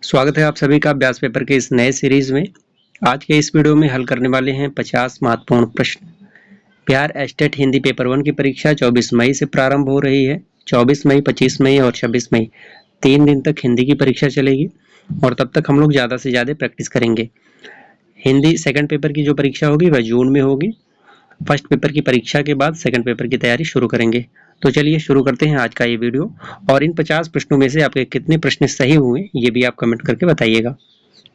स्वागत है आप सभी का अभ्यास पेपर के इस नए सीरीज में। आज के इस वीडियो में हल करने वाले हैं 50 महत्वपूर्ण प्रश्न। बिहार एस्टेट हिंदी पेपर 1 की परीक्षा 24 मई से प्रारंभ हो रही है। 24 मई, 25 मई और 26 मई 3 दिन तक हिंदी की परीक्षा चलेगी और तब तक हम लोग ज़्यादा से ज़्यादा प्रैक्टिस करेंगे। हिंदी सेकंड पेपर की जो परीक्षा होगी वह जून में होगी। फर्स्ट पेपर की परीक्षा के बाद सेकंड पेपर की तैयारी शुरू करेंगे। तो चलिए शुरू करते हैं आज का ये वीडियो। और इन 50 प्रश्नों में से आपके कितने प्रश्न सही हुए ये भी आप कमेंट करके बताइएगा।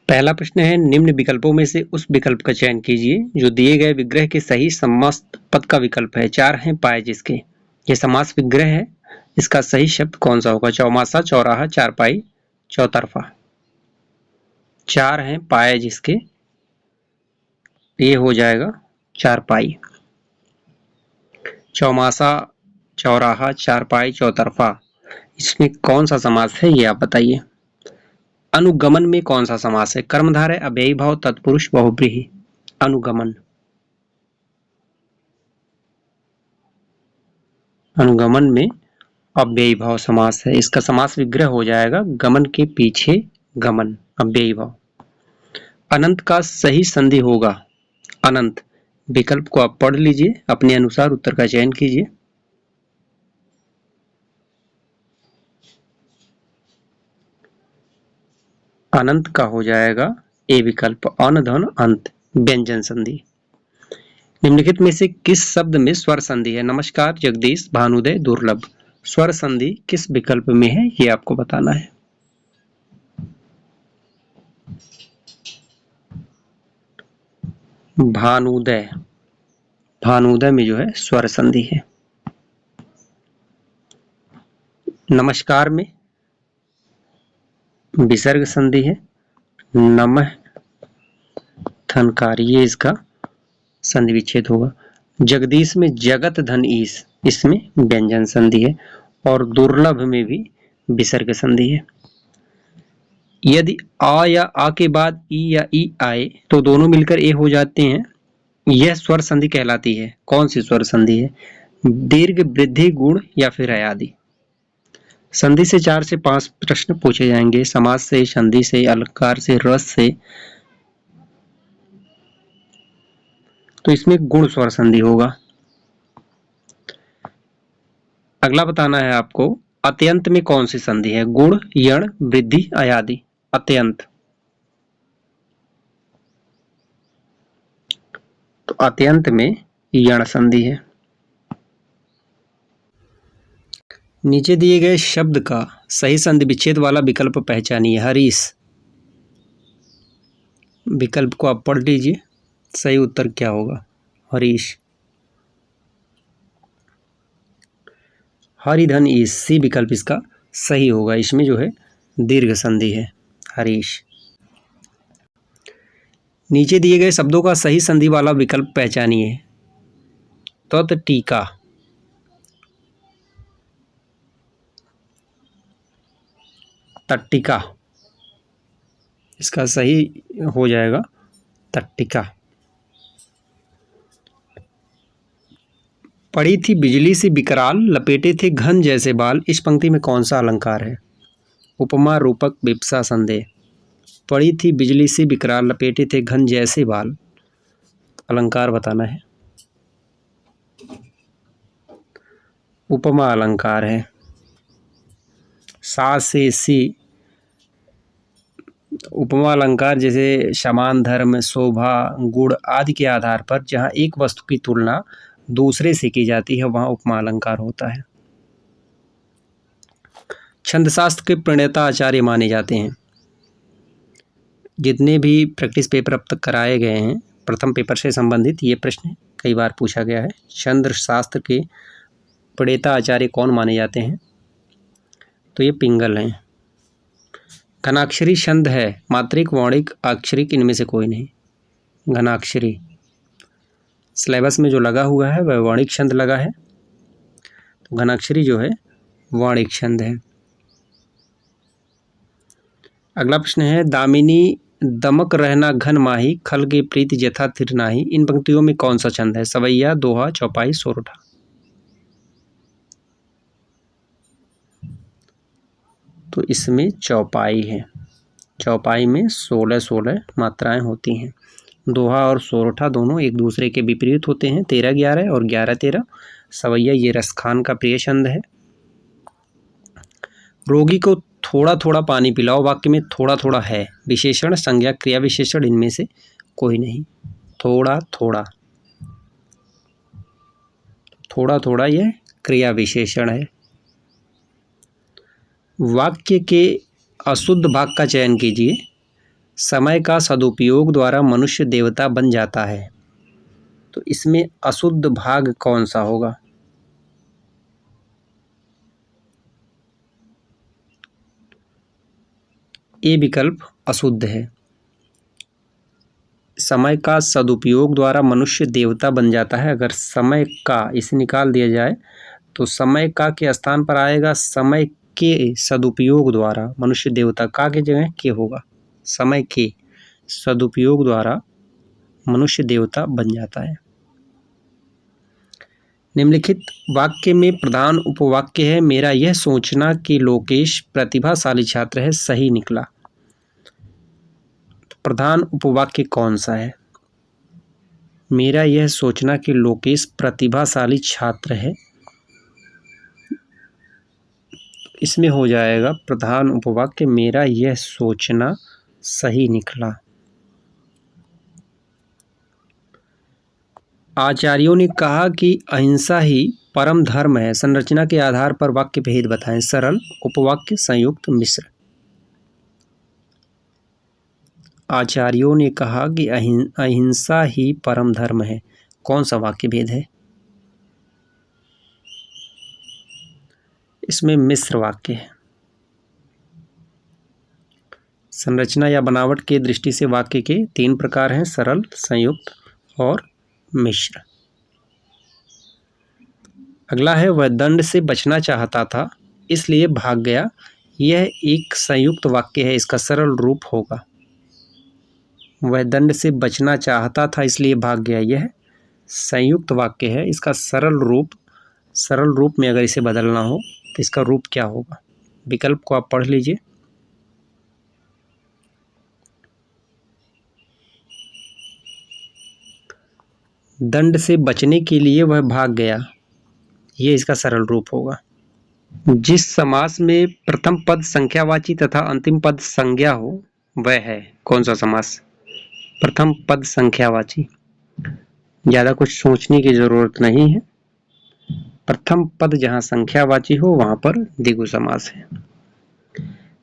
पहला प्रश्न है, निम्न विकल्पों में से उस विकल्प का चयन कीजिए जो दिए गए विग्रह के सही समास पद का विकल्प है। 4 हैं पाए जिसके। ये समास विग्रह है, इसका सही शब्द कौन सा होगा? चौमासा, चौराहा, चारपाई, चौतरफा। 4 हैं पाए जिसके, ये हो जाएगा चारपाई। चौमासा, चौराहा, चारपाई, चौतरफा, इसमें कौन सा समास है ये आप बताइए। अनुगमन में कौन सा समास है? कर्मधारय, अव्ययी भाव, तत्पुरुष, बहुव्रीहि। अनुगमन, अनुगमन में अव्ययी भाव समास है। इसका समास विग्रह हो जाएगा गमन के पीछे गमन, अव्ययी भाव। अनंत का सही संधि होगा अनंत। विकल्प को आप पढ़ लीजिए, अपने अनुसार उत्तर का चयन कीजिए। अनंत का हो जाएगा ए विकल्प, अन धन अंत, व्यंजन संधि। निम्नलिखित में से किस शब्द में स्वर संधि है? नमस्कार, जगदीश, भानुदय, दुर्लभ। स्वर संधि किस विकल्प में है ये आपको बताना है। भानुदय, भानुदय में जो है स्वर संधि है। नमस्कार में विसर्ग संधि है। नमः धनकार, ये इसका संधि विच्छेद होगा। जगदीश में जगत धन ईश, इसमें व्यंजन संधि है। और दुर्लभ में भी विसर्ग संधि है। यदि आ या आ के बाद ई या ई आए तो दोनों मिलकर ए हो जाते हैं, यह स्वर संधि कहलाती है। कौन सी स्वर संधि है? दीर्घ, वृद्धि, गुण या फिर अयादि। संधि से 4 से 5 प्रश्न पूछे जाएंगे। समास से, संधि से, अलंकार से, रस से। तो इसमें गुण स्वर संधि होगा। अगला बताना है आपको, अत्यंत में कौन सी संधि है? गुण, यण, वृद्धि, अयादि। अत्यंत, तो अत्यंत में यण संधि है। नीचे दिए गए शब्द का सही संधि विच्छेद वाला विकल्प पहचानिए। हरीश, विकल्प को आप पढ़ लीजिए, सही उत्तर क्या होगा? हरीश। हरिधन ईश, सी विकल्प इसका सही होगा। इसमें जो है दीर्घ संधि है, हरीश। नीचे दिए गए शब्दों का सही संधि वाला विकल्प पहचानिए। तत्टीका, तट्टिका, इसका सही हो जाएगा तट्टिका। पड़ी थी बिजली सी विकराल, लपेटे थे घन जैसे बाल, इस पंक्ति में कौन सा अलंकार है? उपमा, रूपक, विप्सा, संदेह। पड़ी थी बिजली सी विकराल, लपेटे थे घन जैसे बाल, अलंकार बताना है। उपमा अलंकार है। सा से सी, उपमा अलंकार जैसे समान, धर्म, शोभा, गुण आदि के आधार पर जहाँ एक वस्तु की तुलना दूसरे से की जाती है वहाँ उपमा अलंकार होता है। छंदशास्त्र के प्रणेता आचार्य माने जाते हैं। जितने भी प्रैक्टिस पेपर अब तक कराए गए हैं, प्रथम पेपर से संबंधित ये प्रश्न कई बार पूछा गया है। छंद शास्त्र के प्रणेता आचार्य कौन माने जाते हैं? तो ये पिंगल हैं। घनाक्षरी छंद है, मात्रिक, वौणिक, अक्षरिक, इनमें से कोई नहीं। घनाक्षरी सिलेबस में जो लगा हुआ है वह वौणिक छंद लगा है, तो घनाक्षरी जो है वौणिक छंद है। अगला प्रश्न है, दामिनी दमक रहना घन माही, खल के प्रीति जथा थिर नाही, इन पंक्तियों में कौन सा छंद है? सवैया, दोहा, चौपाई, सोरठा। तो इसमें चौपाई है। चौपाई में 16-16 मात्राएं होती हैं। दोहा और सोरठा दोनों एक दूसरे के विपरीत होते हैं। 13-11 और 11-13। सवैया ये रसखान का प्रिय छंद है। रोगी को थोड़ा थोड़ा पानी पिलाओ वाक्य में थोड़ा थोड़ा है विशेषण, संज्ञा, क्रिया विशेषण इनमें से कोई नहीं। थोड़ा थोड़ा, थोड़ा थोड़ा यह क्रिया विशेषण है। वाक्य के अशुद्ध भाग का चयन कीजिए। समय का सदुपयोग द्वारा मनुष्य देवता बन जाता है। तो इसमें अशुद्ध भाग कौन सा होगा? ए विकल्प अशुद्ध है। समय का सदुपयोग द्वारा मनुष्य देवता बन जाता है। अगर समय का इसे निकाल दिया जाए तो समय का के स्थान पर आएगा समय के सदुपयोग द्वारा मनुष्य देवता, का के जगह के होगा। समय के सदुपयोग द्वारा मनुष्य देवता बन जाता है। निम्नलिखित वाक्य में प्रधान उपवाक्य है मेरा यह सोचना कि लोकेश प्रतिभाशाली छात्र है सही निकला। तो प्रधान उपवाक्य कौन सा है? मेरा यह सोचना कि लोकेश प्रतिभाशाली छात्र है, इसमें हो जाएगा प्रधान उपवाक्य मेरा यह सोचना सही निकला। आचार्यों ने कहा कि अहिंसा ही परम धर्म है। संरचना के आधार पर वाक्य भेद बताएं। सरल, उपवाक्य, संयुक्त, मिश्र। आचार्यों ने कहा कि अहिंसा ही परम धर्म है। कौन सा वाक्य भेद है? इसमें मिश्र वाक्य है। संरचना या बनावट के दृष्टि से वाक्य के 3 प्रकार हैं, सरल, संयुक्त और मिश्र। अगला है वह दंड से बचना चाहता था इसलिए भाग गया। यह एक संयुक्त वाक्य है, इसका सरल रूप होगा। वह दंड से बचना चाहता था इसलिए भाग गया, यह संयुक्त वाक्य है। इसका सरल रूप में अगर इसे बदलना हो तो इसका रूप क्या होगा? विकल्प को आप पढ़ लीजिए। दंड से बचने के लिए वह भाग गया, ये इसका सरल रूप होगा। जिस समास में प्रथम पद संख्यावाची तथा अंतिम पद संज्ञा हो वह है कौन सा समास? प्रथम पद संख्यावाची। ज़्यादा कुछ सोचने की जरूरत नहीं है। प्रथम पद जहां संख्यावाची हो वहां पर द्विगु समास है।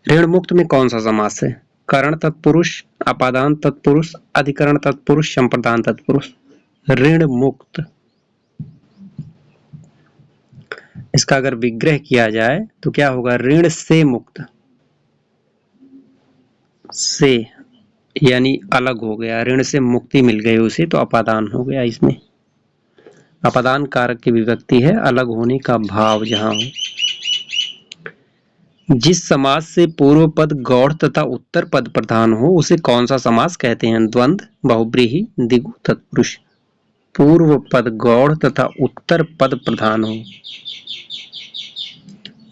ऋण मुक्त में कौन सा समास है? करण तत्पुरुष, अपादान तत्पुरुष, अधिकरण तत्पुरुष, संप्रदान तत्पुरुष। ऋण मुक्त, इसका अगर विग्रह किया जाए तो क्या होगा? ऋण से मुक्त, से यानी अलग हो गया, ऋण से मुक्ति मिल गई उसे, तो अपादान हो गया। इसमें अपादान कारक की विभक्ति है, अलग होने का भाव जहां हो। जिस समास से पूर्व पद गौड़ तथा उत्तर पद प्रधान हो उसे कौन सा समास कहते हैं? द्वंद्व, बहुब्रीहि, द्विगु, तत्पुरुष। पूर्व पद गौड़ तथा उत्तर पद प्रधान हो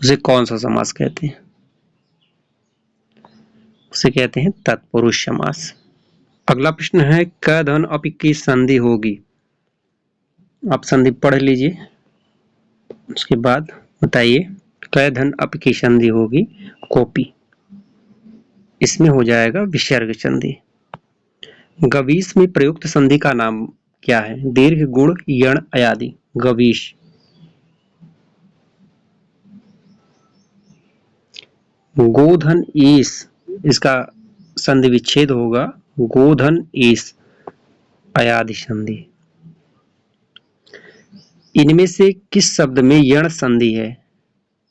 उसे कौन सा समास कहते हैं? उसे कहते हैं तत्पुरुष समास। अगला प्रश्न है क धन अपि की संधि होगी। आप संधि पढ़ लीजिए, उसके बाद बताइए। क धन अपि की संधि होगी कॉपी, इसमें हो जाएगा विसर्ग संधि। गवीश में प्रयुक्त संधि का नाम क्या है? दीर्घ, गुण, यण, अयादि। गवीश। गोधन ईश, इसका संधि विच्छेद होगा गोधन ईश, अयादि संधि। इनमें से किस शब्द में यण संधि है?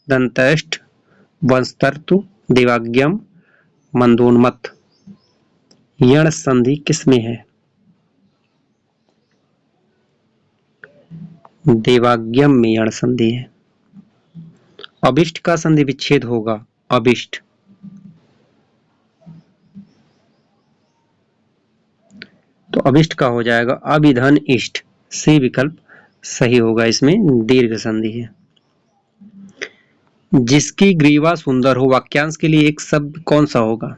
दंतैष्ठ, वंशतर्तु, देवाज्ञम, मंदोन्मत्त। यण संधि किसमें है? देवाज्ञम में यण संधि है। अभिष्ट का संधि विच्छेद होगा अभिष्ट। तो अभिष्ट का हो जाएगा अभिधन इष्ट। सी विकल्प सही होगा, इसमें दीर्घ संधि है। जिसकी ग्रीवा सुंदर हो वाक्यांश के लिए एक शब्द कौन सा होगा?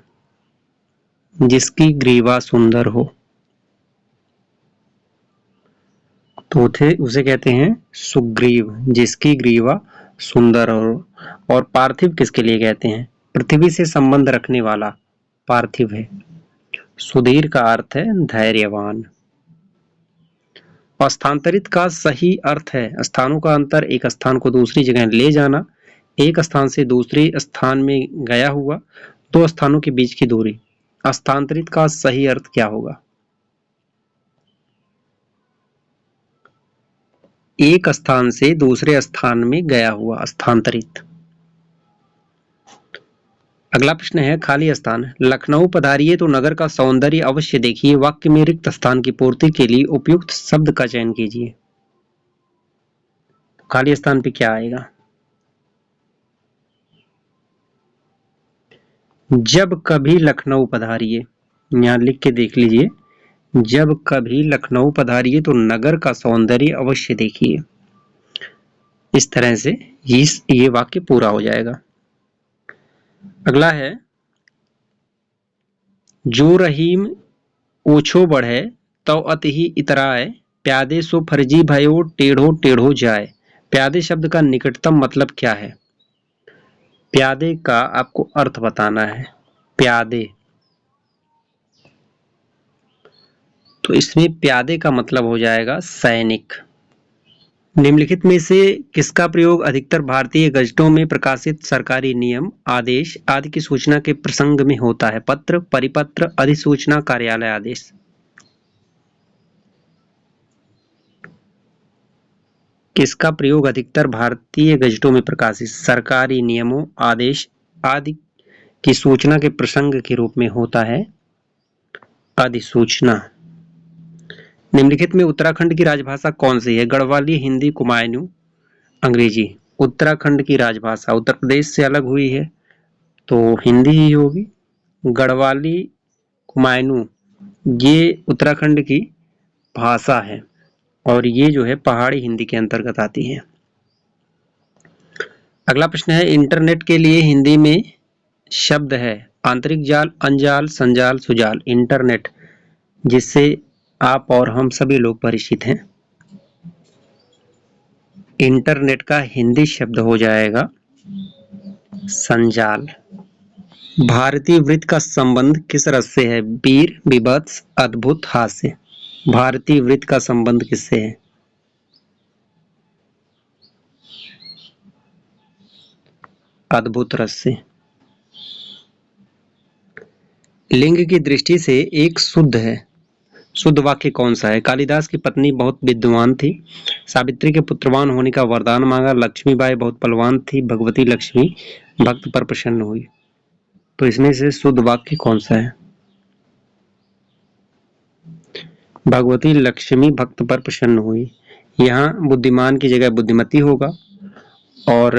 जिसकी ग्रीवा सुंदर हो, तो उसे कहते हैं सुग्रीव, जिसकी ग्रीवा सुंदर हो। और पार्थिव किसके लिए कहते हैं? पृथ्वी से संबंध रखने वाला पार्थिव है। सुधीर का अर्थ है धैर्यवान। स्थानांतरित का सही अर्थ है स्थानों का अंतर, एक स्थान को दूसरी जगह ले जाना, एक स्थान से दूसरे स्थान में गया हुआ, दो स्थानों के बीच की दूरी। स्थानांतरित का सही अर्थ क्या होगा? एक स्थान से दूसरे स्थान में गया हुआ, स्थानांतरित। अगला प्रश्न है खाली स्थान। लखनऊ पधारिए तो नगर का सौंदर्य अवश्य देखिए, वाक्य में रिक्त स्थान की पूर्ति के लिए उपयुक्त शब्द का चयन कीजिए। खाली स्थान पे क्या आएगा? जब कभी लखनऊ पधारिए, यहां लिख के देख लीजिए, जब कभी लखनऊ पधारिए तो नगर का सौंदर्य अवश्य देखिए। इस तरह से ये वाक्य पूरा हो जाएगा। अगला है जो रहीम ओछो बढ़े तो अति ही इतराए, प्यादे सो फर्जी भयो टेढ़ो टेढ़ो जाए। प्यादे शब्द का निकटतम मतलब क्या है? प्यादे का आपको अर्थ बताना है। प्यादे, तो इसमें प्यादे का मतलब हो जाएगा सैनिक। निम्नलिखित में से किसका प्रयोग अधिकतर भारतीय गजटों में प्रकाशित सरकारी नियम, आदेश आदि की सूचना के प्रसंग में होता है? पत्र, परिपत्र, अधिसूचना, कार्यालय आदेश। किसका प्रयोग अधिकतर भारतीय गजटों में प्रकाशित सरकारी नियमों, आदेश आदि की सूचना के प्रसंग के रूप में होता है? अधिसूचना। निम्नलिखित में उत्तराखंड की राजभाषा कौन सी है? गढ़वाली, हिंदी, कुमायूं, अंग्रेजी। उत्तराखंड की राजभाषा उत्तर प्रदेश से अलग हुई है तो हिंदी ही होगी। गढ़वाली, कुमायूं ये उत्तराखंड की भाषा है और ये जो है पहाड़ी हिंदी के अंतर्गत आती है। अगला प्रश्न है इंटरनेट के लिए हिंदी में शब्द है आंतरिक जाल, अंजाल, संजाल, सुजाल। इंटरनेट जिससे आप और हम सभी लोग परिचित हैं। इंटरनेट का हिंदी शब्द हो जाएगा संजाल। भारतीय वृत्त का संबंध किस रस से है? वीर, विभत्स, अद्भुत, हास्य। भारतीय वृत्त का संबंध किससे है? अद्भुत रस से। लिंग की दृष्टि से एक शुद्ध है, शुद्ध वाक्य कौन सा है? कालिदास की पत्नी बहुत विद्वान थी, सावित्री के पुत्रवान होने का वरदान मांगा, लक्ष्मीबाई बहुत बलवान थी, भगवती लक्ष्मी भक्त पर प्रसन्न हुई। तो इसमें से शुद्ध वाक्य कौन सा है? भगवती लक्ष्मी भक्त पर प्रसन्न हुई। यहाँ बुद्धिमान की जगह बुद्धिमती होगा और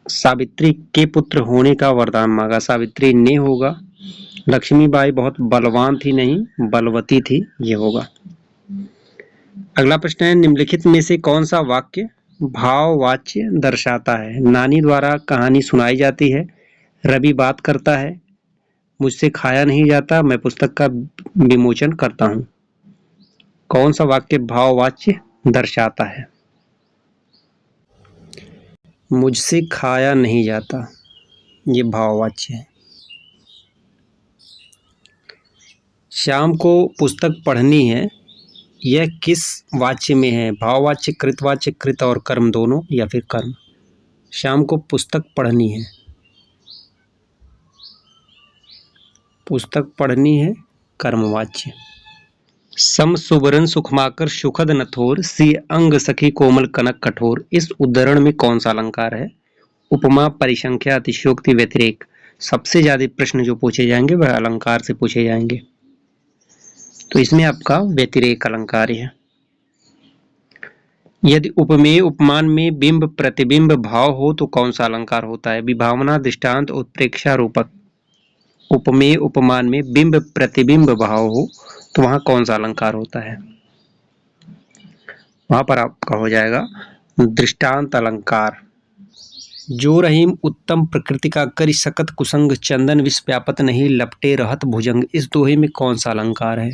सावित्री के पुत्र होने का वरदान मांगा, सावित्री ने होगा। लक्ष्मीबाई बहुत बलवान थी, नहीं बलवती थी, ये होगा। अगला प्रश्न है निम्नलिखित में से कौन सा वाक्य भाववाच्य दर्शाता है? नानी द्वारा कहानी सुनाई जाती है, रवि बात करता है, मुझसे खाया नहीं जाता, मैं पुस्तक का विमोचन करता हूं। कौन सा वाक्य भाववाच्य दर्शाता है? मुझसे खाया नहीं जाता, ये भाववाच्य है। शाम को पुस्तक पढ़नी है, यह किस वाच्य में है? भाववाच्य, कृतवाच्य, कृत और कर्म दोनों या फिर कर्म? शाम को पुस्तक पढ़नी है, पुस्तक पढ़नी है कर्मवाच्य। सम सुबरन सुखमाकर सुखद नथोर, सी अंग सखी कोमल कनक कठोर। इस उद्धरण में कौन सा अलंकार है? उपमा, परिसंख्या, अतिशयोक्ति, व्यतिरेक। सबसे ज्यादा प्रश्न जो पूछे जाएंगे वह अलंकार से पूछे जाएंगे, तो इसमें आपका व्यतिरेक अलंकार है। यदि उपमेय उपमान में बिंब प्रतिबिंब भाव हो तो कौन सा अलंकार होता है? विभावना, दृष्टांत, उत्प्रेक्षा, रूपक। उपमेय उपमान में बिंब प्रतिबिंब भाव हो तो वहां कौन सा अलंकार होता है? वहां पर आपका हो जाएगा दृष्टांत अलंकार। जो रहीम उत्तम प्रकृति का करि सकत कुसंग, चंदन विष व्यापत नहीं लपटे रहत भुजंग। इस दोहे में कौन सा अलंकार है?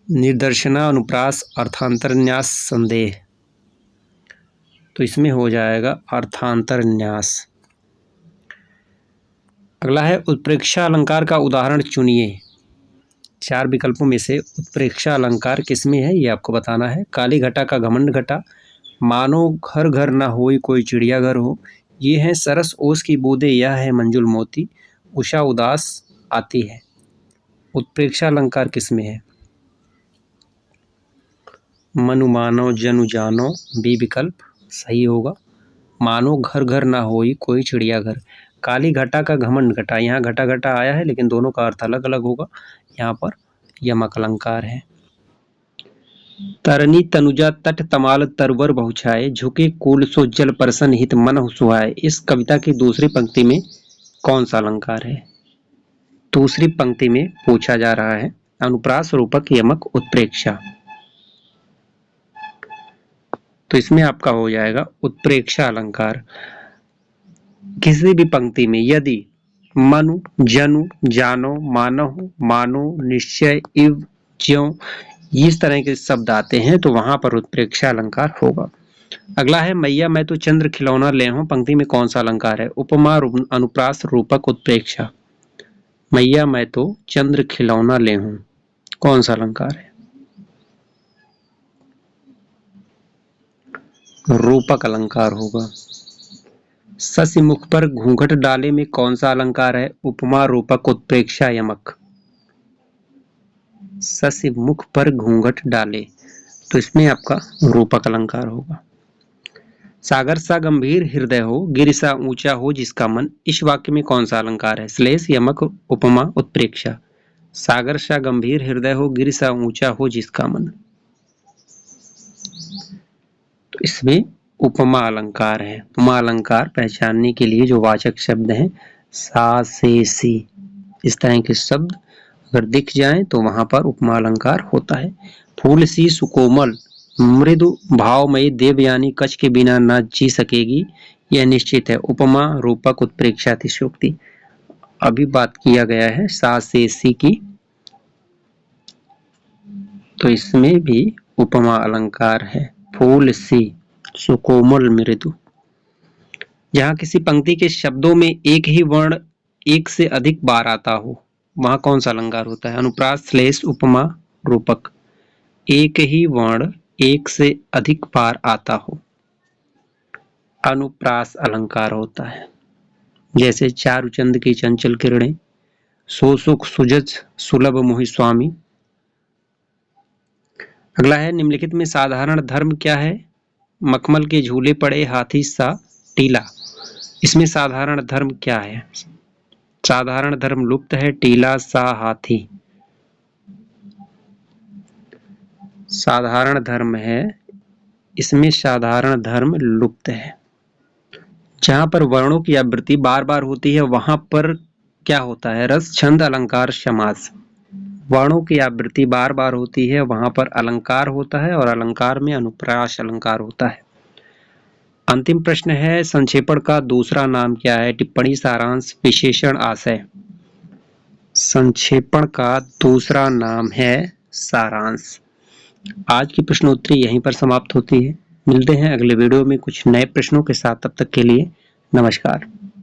निर्दर्शना, अनुप्रास, अर्थांतरन्यास, संदेह। तो इसमें हो जाएगा अर्थांतरन्यास। अगला है उत्प्रेक्षा अलंकार का उदाहरण चुनिए। 4 विकल्पों में से उत्प्रेक्षा अलंकार किसमें है ये आपको बताना है। काली घटा का घमंड घटा, मानो घर घर ना होई कोई चिड़िया घर हो, ये है सरस ओस की बूंदे, यह है मंजुल मोती, उषा उदास आती है। उत्प्रेक्षा अलंकार किसमें है? मनु मानो जनु जानो बी विकल्प सही होगा। मानो घर घर ना होई कोई चिड़िया घर, काली घटा का घमंड घटा, यहाँ घटा घटा आया है लेकिन दोनों का अर्थ अलग अलग होगा। यहाँ पर यमक अलंकार है। तरनी तनुजा तट तमाल तरवर बहुछाए, झुके कूल सो जल परसन हित मन सुहाए। इस कविता की दूसरी पंक्ति में कौन सा अलंकार है? दूसरी पंक्ति में पूछा जा रहा है। अनुप्रास, रूपक, यमक, उत्प्रेक्षा। तो इसमें आपका हो जाएगा उत्प्रेक्षा अलंकार। किसी भी पंक्ति में यदि मनु, जनु, जानो, मानव, मानो, निश्चय, इव, ज्यों इस तरह के शब्द आते हैं तो वहां पर उत्प्रेक्षा अलंकार होगा। अगला है मैया मैं तो चंद्र खिलौना ले हूं, पंक्ति में कौन सा अलंकार है? उपमा, अनुप्रास, रूपक, उत्प्रेक्षा। मैया मैं तो चंद्र खिलौना ले हूं, कौन सा अलंकार है? रूपक अलंकार होगा। शशि मुख पर घूंघट डाले में कौन सा अलंकार है? उपमा, रूपक, उत्प्रेक्षा, यमक। शशि मुख पर घूंघट डाले तो इसमें आपका रूपक अलंकार होगा। सागर सा गंभीर हृदय हो, गिर सा ऊंचा हो जिसका मन, इस वाक्य में कौन सा अलंकार है? श्लेष, यमक, उपमा, उत्प्रेक्षा। सागर सा गंभीर हृदय हो, गिर सा ऊंचा हो जिसका मन, तो इसमें उपमा अलंकार है। उपमा अलंकार पहचानने के लिए जो वाचक शब्द हैं सा, से, सी, इस तरह के शब्द अगर दिख जाएं तो वहां पर उपमा अलंकार होता है। फूल सी सुकोमल मृदु भावमयी देवयानी कच्छ के बिना न जी सकेगी, यह निश्चित है। उपमा, रूपक, उत्प्रेक्षा, अतिशयोक्ति। अभी बात किया गया है सा, से, सी की, तो इसमें भी उपमा अलंकार है। फूल सी सुकोमल मृदु। जहां किसी पंक्ति के शब्दों में एक ही वर्ण एक से अधिक बार आता हो वहां कौन सा अलंकार होता है? अनुप्रास, श्लेष, उपमा, रूपक। एक ही वर्ण एक से अधिक बार आता हो अनुप्रास अलंकार होता है। जैसे चारुचंद की चंचल किरणें, सो सुख सुजज सुलभ मोहि स्वामी। अगला है निम्नलिखित में साधारण धर्म क्या है? मखमल के झूले पड़े हाथी सा टीला। इसमें साधारण धर्म क्या है? साधारण धर्म लुप्त है, टीला सा हाथी। साधारण धर्म है, इसमें साधारण धर्म लुप्त है। जहां पर वर्णों की आवृत्ति बार बार होती है वहां पर क्या होता है? रस, छंद, अलंकार, समास। वर्णों की आवृत्ति बार बार होती है वहां पर अलंकार होता है और अलंकार में अनुप्रास अलंकार होता है। अंतिम प्रश्न है संक्षेपण का दूसरा नाम क्या है? टिप्पणी, सारांश, विशेषण, आशय। संक्षेपण का दूसरा नाम है सारांश। आज की प्रश्नोत्तरी यहीं पर समाप्त होती है। मिलते हैं अगले वीडियो में कुछ नए प्रश्नों के साथ। तब तक के लिए नमस्कार।